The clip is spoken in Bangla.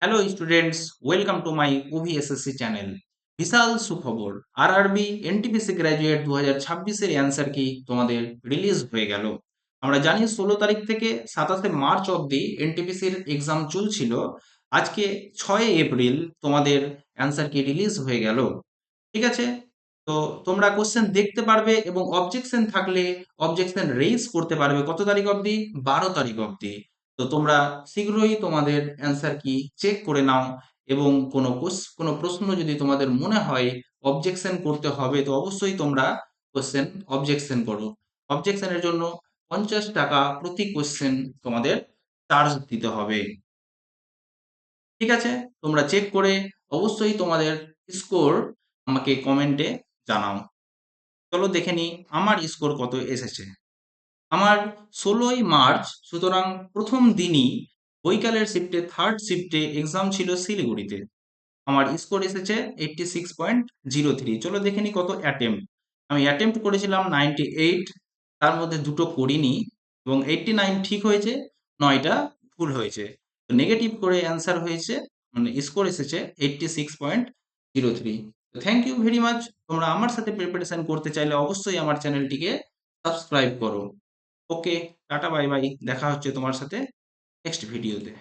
Hello students, welcome to my OVSSC channel. বিশাল সুখবর, আরআরবি এনটিপিসি গ্র্যাজুয়েট 2026 এর অ্যান্সার কি তোমাদের রিলিজ হয়ে গেল। আমরা জানি 16 তারিখ থেকে 27শে মার্চ অবধি এনটিপিসির এক্সাম চলছিল। আজকে 6 এপ্রিল তোমাদের অ্যান্সার কি রিলিজ হয়ে গেল। ঠিক আছে, তো তোমরা কোশ্চেন দেখতে পারবে এবং অবজেকশন থাকলে অবজেকশন রেইজ করতে পারবে কত তারিখ অবধি? 12 তারিখ অবধি। তো তোমরা শীঘ্রই তোমাদের অ্যান্সার কি চেক করে নাও এবং কোনো প্রশ্ন যদি তোমাদের মনে হয় অবজেকশন করতে হবে তো অবশ্যই তোমরা কোশ্চেন অবজেকশন করো। অবজেকশনের জন্য 50 টাকা প্রতি কোশ্চেন তোমাদের চার্জ দিতে হবে। ঠিক আছে, তোমরা চেক করে অবশ্যই তোমাদের স্কোর আমাকে কমেন্টে জানাও। চলো দেখে নিই আমার স্কোর কত এসেছে। আমার 16ই মার্চ, সুতরাং প্রথম দিনই বৈকালের শিফটে থার্ড শিফটে এক্সাম ছিল শিলিগুড়িতে। আমার স্কোর এসেছে 86.03। চলো দেখে নিই কত অ্যাটেম্প্ট। আমি অ্যাটেম্প্ট করেছিলাম 98, তার মধ্যে দুটো করিনি এবং 89 ঠিক হয়েছে, 9টা ভুল হয়েছে। তো নেগেটিভ করে অ্যান্সার হয়েছে, মানে স্কোর এসেছে 86.03। Thank you very much. তোমরা আমার সাথে প্রিপারেশন করতে চাইলে অবশ্যই আমার চ্যানেলটিকে সাবস্ক্রাইব করো। ওকে, টাটা বাই বাই, দেখা হচ্ছে তোমার সাথে নেক্সট ভিডিওতে।